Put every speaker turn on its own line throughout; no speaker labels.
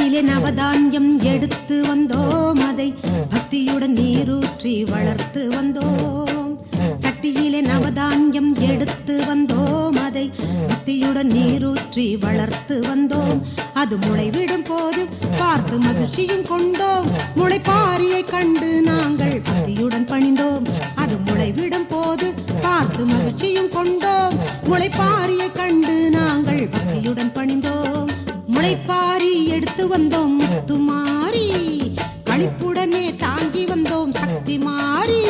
சட்டியிலே நவதானியம் எடுத்து வந்தோம், அதை பக்தியுடன் நீரூற்றி வளர்த்து வந்தோம். சட்டியிலே நவதானியம் எடுத்து வந்தோம், அதை பக்தியுடன் நீரூற்றி வளர்த்து வந்தோம். அது முளைவிடும் போது பார்த்து மகிழ்ச்சியும் கொண்டோம். முளைப்பாரியை கண்டு நாங்கள் பக்தியுடன் பணிந்தோம். அது முளைவிடும் போது பார்த்து மகிழ்ச்சியும் கொண்டோம். முளைப்பாரியை கண்டு நாங்கள் பக்தியுடன் பணிந்தோம். முளைப்பாரி எடுத்து வந்தோம் முத்துமாரி, களிப்புடனே தாங்கி வந்தோம் சக்தி மாறி.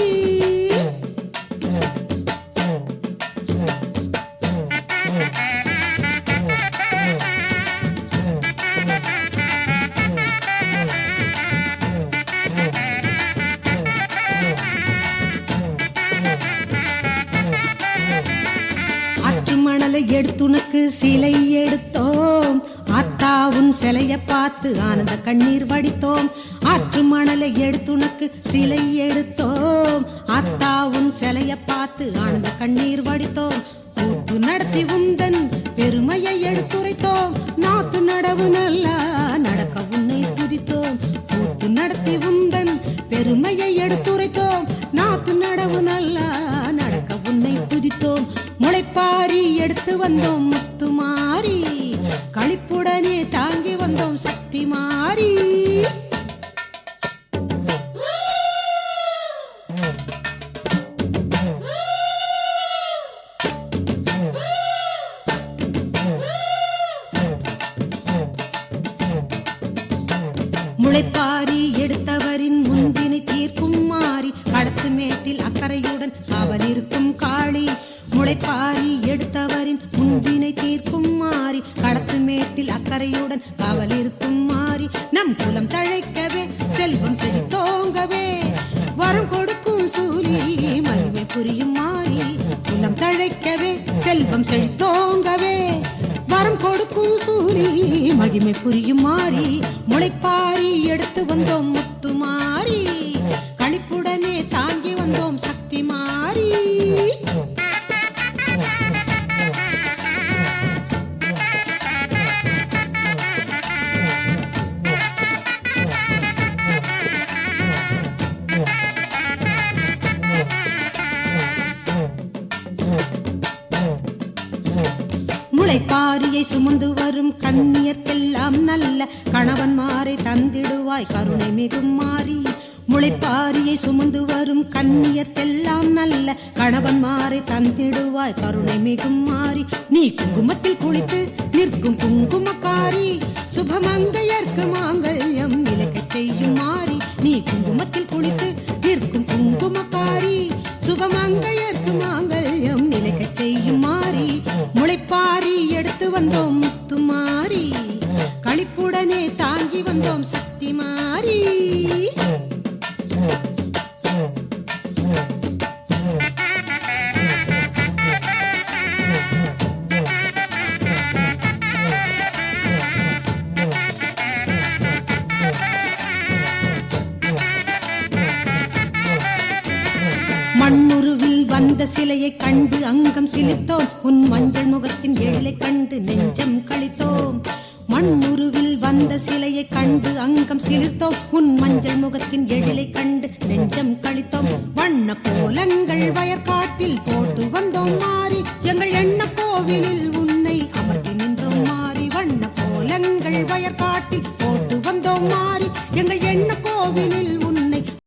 ஆற்று மணலை எடுத்துனக்கு சிலை எடுத்தோம், ஆத்தாவுன் சிலைய பார்த்து ஆனந்த கண்ணீர் வடித்தோம். ஆற்று மணலை எடுத்துனக்கு சிலை எடுத்தோம், ஆத்தாவுன் சிலைய பார்த்து ஆனந்த கண்ணீர் வடித்தோம். கூத்து நடத்தி உந்தன் பெருமையை எடுத்துரைத்தோம், நாத்து நடவு நல்லா நடக்க உன்னை துதித்தோம். கூத்து நடத்தி உந்தன் பெருமையை எடுத்துரைத்தோம், நாத்து நடவு நல்லா நடக்க உன்னை துதித்தோம். முளைப்பாரி எடுத்து வந்தோம் முத்துமாரி, களிப்புடனே தாங்கி வந்தோம் சக்தி மாறி. முளைப்பாரி எடுத்தவரின் முன்பினை தீர்க்கும் மாறி, கடத்து மேட்டில் அக்கறையுடன் அவள் இருக்கும் காளி. முளைப்பாரி எடுத்தவரின் முன்பினை தீர்க்கும் மாறி, கடத்து மேட்டில் அக்கறையுடன் அவள் இருக்கும் மாறி. நம் குலம் தழைக்கவே செல்வம் செழித்தோங்கவே வரம் கொடுக்கும் சூரி, மகிமை புரியும் மாறி. குலம் தழைக்கவே செல்வம் செழித்தோங்கவே வரம் கொடுக்கும் சூரி, மகிமை புரியும் மாறி. முளைப்பாரி எடுத்து வந்தோம் முத்துமாரி, களிப்புடனே தாங்கி வந்தோம் சக்தி மாறி. முளைப்பாரியை சுமந்து வரும் கன்னியர்க்கெல்லாம் நல்ல கணவன்மாரை தந்திடுவாய் கருணை மிகும் மாறி. முளைப்பாரியை சுமந்து வரும் கன்னியர்க்கெல்லாம் நல்ல கணவன்மாரை தந்திடுவாய் கருணை மிகும் மாறி. நீ குங்குமத்தில் குளித்து நிற்கும் குங்குமக்காரி, சுபமங்கையர்க்கு மாங்கல்யம் நிலைக்கச் செய்யும் மாறி. நீ குங்குமத்தில் குளித்து நிற்கும் குங்குமக்காரி, சுபமங்கையர்க்கு மாங்கல்யம் நிலைக்கச் செய்யும் மாறி. முளைப்பாரி எடுத்து வந்தோம் முத்துமாரி, களிப்புடனே தாங்கி வந்தோம் சக்தி மாறி. மண்ணுருவில் வந்த சிலையை கண்டு அங்கம் சிலிர்த்தோம், உன் மஞ்சள் முகத்தின் எழிலை கண்டு நெஞ்சம் கழித்தோம். மண்ணுருவில் வந்த சிலையை கண்டு அங்கம் சிலிர்த்தோம், உன் மஞ்சள் முகத்தின் எழிலை கண்டு நெஞ்சம் கழித்தோம். வண்ண கோலங்கள் வயற்காட்டில் போட்டு வந்தோம் மாறி, எங்கள் எண்ண கோவிலில் உன்னை அமர்த்தி நின்றோம் மாறி. வண்ண கோலங்கள் வயற்காட்டில் போட்டு வந்தோம் மாறி, எங்கள் எண்ண கோவிலில் உன்னை